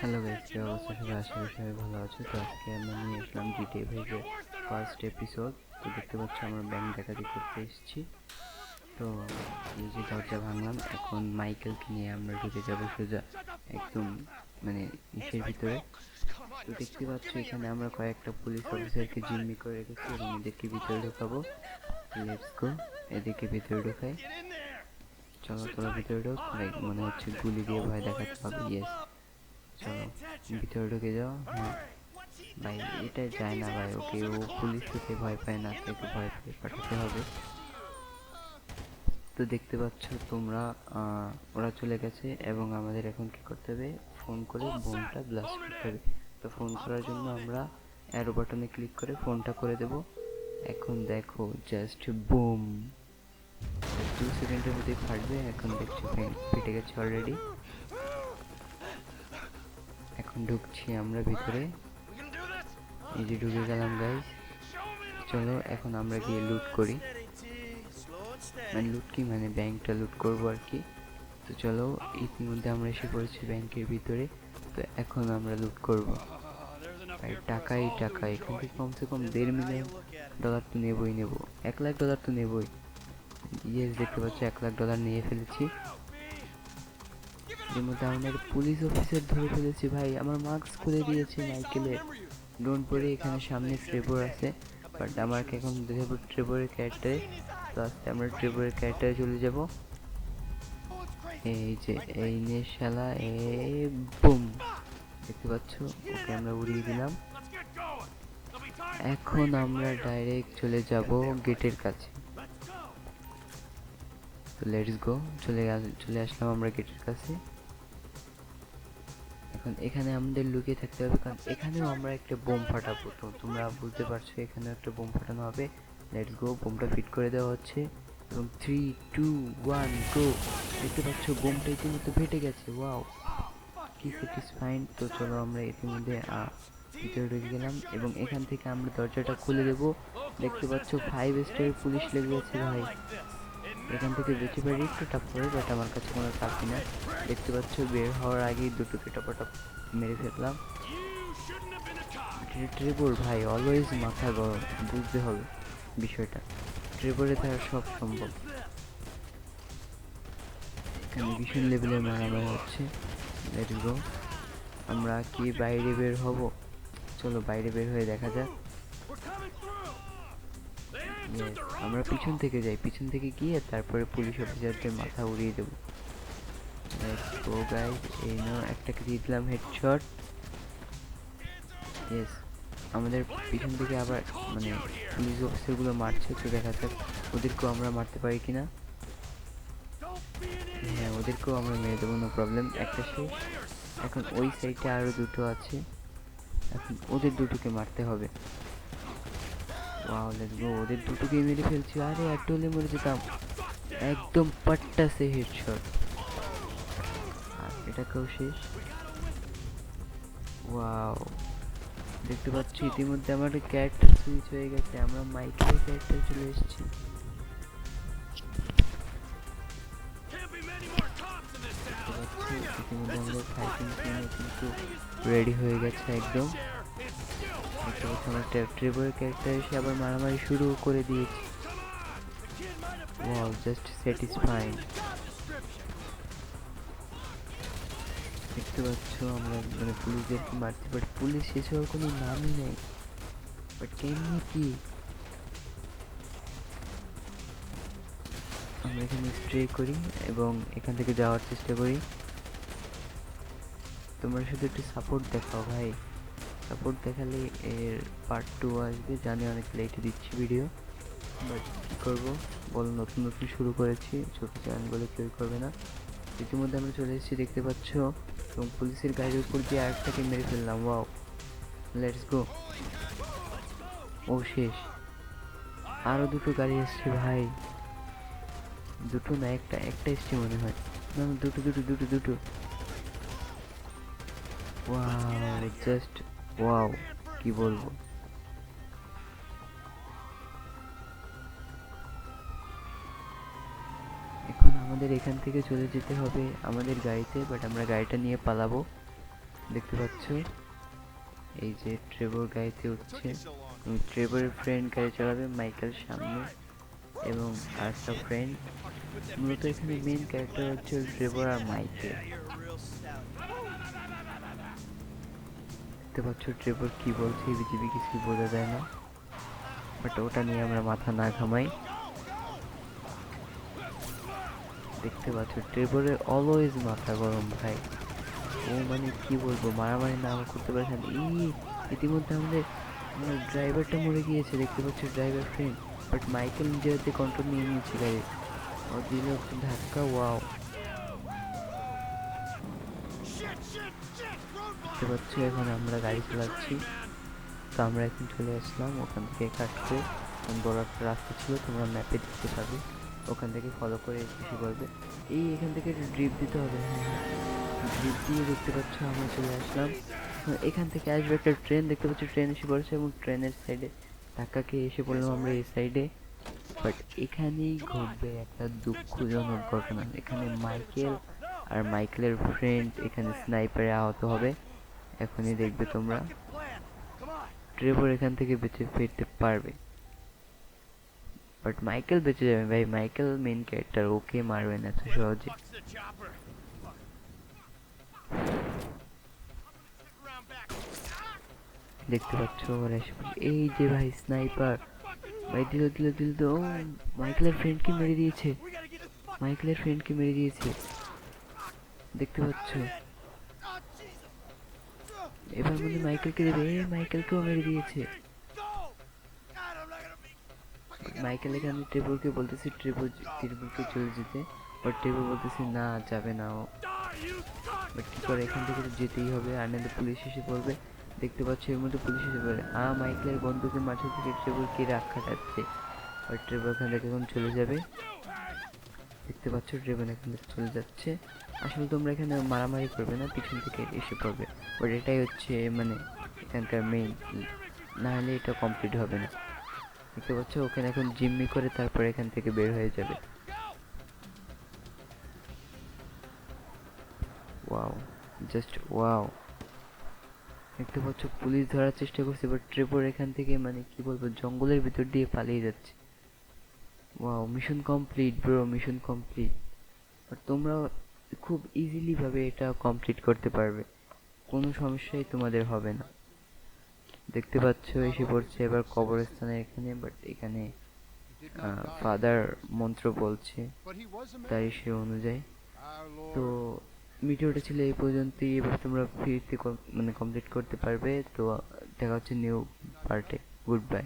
Hello guys, কি অবস্থা সবাই? আশা করি সবাই ভালো আছে। তো আজকে আমরা নিয়ে আসলাম জিটিএ ভাইয়ের ফার্স্ট এপিসোড। তো দেখতে পাচ্ছ আমরা ব্যাংক ডাকাতি করতে এসেছি। তো এই যে দরজা ভাঙলাম, এখন মাইকেলকে নিয়ে আমরা ঢুকে যাব সোজা একদম মানে ইসের ভিতরে। তো দেখতে পাচ্ছ এখানে আমরা কয়েকটা পুলিশ অফিসারকে জিম্মি করে রেখেছি এবং এদেরকে ভিতরে ঢোকাবো। লেটস গো, এদেরকে ভিতরে ঢোকাই। চলো তোরা ভিতরে ঢোক। মনে হচ্ছে গুলি দিয়ে ভয় দেখাতে হবে। ইয়েস, চলো ভিতরে ঢুকে যাও। হ্যাঁ ভাই, এটা যায় না ভাই। ওকে, ও পুলিশ থেকে ভয় পায় না, তাকে ভয় পেয়ে পাঠাতে হবে। তো দেখতে পাচ্ছ তোমরা, ওরা চলে গেছে এবং আমাদের এখন কি করতে হবে? ফোন করে বোমটা ব্লাস্ট করতে হবে। তো ফোন করার জন্য আমরা অ্যারো বাটনে ক্লিক করে ফোনটা করে দেব। এখন দেখো, জাস্ট বুম, 2 সেকেন্ডের মধ্যে ফাটবে। এখন দেখছো ফেটে গেছে অলরেডি। এখন ঢুকছি আমরা ভিতরে। এই যে ঢুকে গেলাম গাইস। চলো এখন আমরা গিয়ে লুট করি, মানে লুট কি মানে ব্যাংকটা লুট করবো আর কি। তো চলো, ইতিমধ্যে আমরা এসে পড়েছি ব্যাংকের ভিতরে। তো এখন আমরা লুট করব। ভাই টাকাই টাকা, এখান থেকে কমসে কম $1.5 মিলিয়ন তো নেবই নেব। $1 লাখ তো নেবই। ইয়েস, দেখতে পাচ্ছ $1 লাখ নিয়ে ফেলেছি। এর মধ্যে আমাদের পুলিশ অফিসার ধরে ফেলেছি। ভাই আমার মাস্ক খুলে দিয়েছে মাইকেলের। ডোন্ট ওয়ারি, এখানে সামনে ট্রেভর আছে, বাট আমাকে এখন দেখাবো ট্রেভরের ক্যারেক্টারে। তো আজকে আমরা ট্রেভরের ক্যারেক্টারে চলে যাব। এই যে এই নে শালা, বুম, দেখতে পাচ্ছ ওকে আমরা উড়িয়ে দিলাম। এখন আমরা ডাইরেক্ট চলে যাব গেটের কাছে। তো লেটস গো, চলে আসলাম আমরা গেটের কাছে। এখন এখানে আমাদের লুকিয়ে থাকতে হবে, কারণ এখানেও আমরা একটা বোম ফাটাবো। তো তোমরা বুঝতে পারছো এখানেও একটা বোম ফাটানো হবে। লেটস গো, বোমটা ফিট করে দেওয়া হচ্ছে এবং 3, 2, 1 গো। দেখতে পাচ্ছ বোমটা ইতিমধ্যে ফেটে গেছে। ওয়াও, কি স্যাটিসফাইং। তো চলো আমরা ইতিমধ্যে ভিতরে ঢুকে গেলাম এবং এখান থেকে আমরা দরজাটা খুলে দেবো। দেখতে পাচ্ছ 5 স্টার পুলিশ লেগে গেছে ভাই। এখান থেকে বেঁচে পারি একটু টাফ হবে, বাট আমার কাছে কোনো টাফই না। দেখতে পাচ্ছ বের হওয়ার আগেই দুটো কেটাপাটা মেরে ফেললাম। ট্রেভর ভাই অলওয়েজ মাথা গরম, বুঝতে হবে বিষয়টা। ট্রেভরের দ্বারা সব সম্ভব। এখানে ভীষণ লেভেলের মারামারি হচ্ছে। লেটস গো, আমরা কি বাইরে বের হব? চলো বাইরে বের হয়ে দেখা যাক। আমরা পিছন থেকে যাই, পিছন থেকে গিয়ে তারপরে পুলিশ অফিসারদের মাথা উড়িয়ে দেবো। লেটস গো গাইস, এই নাও একটাকে দিয়ে দিলাম হেডশট। ইয়েস, আমাদের পিছন থেকে আবার মানে পুলিশ অফিসারগুলো মারছে। তো দেখা যাক ওদেরকেও আমরা মারতে পারি কিনা। হ্যাঁ, ওদেরকেও আমরা মেরে দেবো, নো প্রবলেম। একটা শেষ। এখন ওই সাইডে আরও দুটো আছে, এখন ওদের দুটোকে মারতে হবে। ওয়াও, লেটস গো, ওদের দুটোকেই মেরে ফেলছি। আরে একটু হলে মরে যেতাম। একদম পাট্টাসে হেডশট। আর এটাকেও শেষ। ওয়াও, দেখতে পাচ্ছি ইতিমধ্যে আমার ক্যারেক্টার সুইচ হয়ে গেছে, আমরা মাইকেলের ক্যারেক্টার চলে এসেছি। ইতিমধ্যে আমাদের ফাইটিং টিম কিন্তু রেডি হয়ে গেছে একদম। দেখতে পাচ্ছি আমরা ট্রেভরের ক্যারেক্টার এসে আবার মারামারি শুরু করে দিয়েছি। Wow, just satisfying. দেখতে পাচ্ছ আমরা মানে পুলিশদেরকে মারতে পারি, পুলিশ শেষ হওয়ার কোনো নামই নেই। বাট কেমনি কি আমরা এখানে স্ট্রে করি এবং এখান থেকে যাওয়ার চেষ্টা করি। তোমরা শুধু একটু সাপোর্ট দেখাও ভাই, সাপোর্ট দেখালে এর পার্ট 2 আসবে। জানি অনেক লেটে দিচ্ছি ভিডিও, বাট কী করবো বলো, নতুন নতুন শুরু করেছি, ছোটো চ্যানেল বলে কেউই করবে না। ইতিমধ্যে আমরা চলে এসেছি দেখতে পাচ্ছ, এবং পুলিশের গাড়ির উপর দিয়ে আরেকটাকে মেরে ফেললাম। Wow, let's go. ও শেষ, আরও দুটো গাড়ি এসছে ভাই। দুটো না, একটা এসছে মনে হয়। না না, দুটো দুটো দুটো দুটো। ওয়াও, জাস্ট ওয়াও, কি বলবো। এখন আমাদের এখান থেকে চলে যেতে হবে আমাদের গাড়িতে, বাট আমরা গাড়িটা নিয়ে পালাবো। দেখতে পাচ্ছ এই যে ট্রেভর গাড়িতে উঠছে, ট্রেভরের ফ্রেন্ড গাড়ি চালাবে, মাইকেল সামনে এবং আরেকটা ফ্রেন্ড। মূলত এখানে মেইন ক্যারেক্টার হচ্ছে ট্রেভর আর মাইকেল। দেখতে পাচ্ছ ট্রেভর কি বলছে, বিজিবি কিছুই বোঝা যায় না, বাট ওটা নিয়ে আমরা মাথা না ঘামাই। দেখতে পাচ্ছ ট্রেভরের অলওয়েজ মাথা গরম ভাই, ও মানে কি বলবো, মারামারি না করতে পারছেন। ইতিমধ্যে আমাদের ড্রাইভারটা মরে গিয়েছে, দেখতে পাচ্ছ ড্রাইভার ফ্রেন্ড, বাট মাইকেল নিজের হাতে কন্ট্রোল নিয়ে নিয়েছে গাড়ি, ও দিল একটা ধাক্কা। ওয়াও, দেখতে পাচ্ছ এখন আমরা গাড়ি চালাচ্ছি। তো আমরা এখন চলে আসলাম ওখান থেকে কাটতে, বড় একটা রাস্তা ছিল, তোমরা ম্যাপে দেখতে পাবে, ওখান থেকে ফলো করে এসে পড়বে। এখান থেকে ড্রিপ দিতে হবে, হ্যাঁ ড্রিপ দিয়ে দেখতে পাচ্ছ আমরা চলে আসলাম। এখান থেকে আসবে একটা ট্রেন, দেখতে পাচ্ছ ট্রেন এসে পড়েছে এবং ট্রেনের সাইডে ধাক্কা খেয়ে এসে পড়লাম আমরা এই সাইডে। বাট এখানেই ঘটবে একটা দুঃখজনক ঘটনা, এখানে মাইকেল আর মাইকেলের ফ্রেন্ড এখানে স্নাইপারে আহত হবে, এখনই দেখবে তোমরা। ট্রেভর এখান থেকে বেঁচে ফিরতে পারবে, বাট মাইকেল বেঁচে যাবে ভাই, মাইকেল মেইন ক্যারেক্টার, ওকে মারবে না এত সহজে। দেখতে পাচ্ছ ওরা এসে পড়ছে, এই যে ভাই স্নাইপার ভাই, দিল দিল দিল তো, মাইকেলের ফ্রেন্ডকে মেরে দিয়েছে, মাইকেলের ফ্রেন্ডকে মেরে দিয়েছে, দেখতে পাচ্ছ। এবার মনে মাইকেলকে দেবে, মাইকেলকেও মেরে দিয়েছে। মাইকেল এখানে ট্রেভরকে বলতেছে ট্রেভরকে চলে যেতে, বাট ট্রেভর বলতেছে না যাবে না ও, বাট কি করে, এখান থেকে তো যেতেই হবে, আর নাহলে পুলিশ এসে পড়বে। দেখতে পাচ্ছ এর মধ্যে পুলিশ এসে পড়ে, মাইকেলের বন্দুকের মাঝে থেকে ট্রেভরকে রাখা যাচ্ছে, বাট ট্রেভর এখান থেকে এখন চলে যাবে। দেখতে পাচ্ছ ট্রেভর এখান থেকে চলে যাচ্ছে। আসলে তোমরা এখানে মারামারি করবে না, পিছন থেকে এসে পড়বে, বাট এটাই হচ্ছে মানে এখানকার মেইন, না হলে এটা কমপ্লিট হবে না। দেখতে পাচ্ছ ওখানে এখন জিম্মি করে তারপর এখান থেকে বের হয়ে যাবে। Wow, just wow. দেখতে পাচ্ছ পুলিশ ধরার চেষ্টা করছে, বাট ট্রেভর এখান থেকে মানে কি বলবো, জঙ্গলের ভিতর দিয়ে পালিয়ে যাচ্ছে। Wow, mission complete bro, mission complete. আর তোমরা খুব ইজিলি ভাবে এটা কমপ্লিট করতে পারবে, কোনো সমস্যাই তোমাদের হবে না। দেখতে পাচ্ছ এসে পড়ছে এবার কবরস্থানের এখানে, বাট এখানে ফাদার মন্ত্র বলছে, তাই সে অনুযায়ী। তো ভিডিওটা ছিল এই পর্যন্তই, এবার তোমরা ফ্রিতে মানে কমপ্লিট করতে পারবে। তো দেখা হচ্ছে নিউ পার্টে, গুড বাই।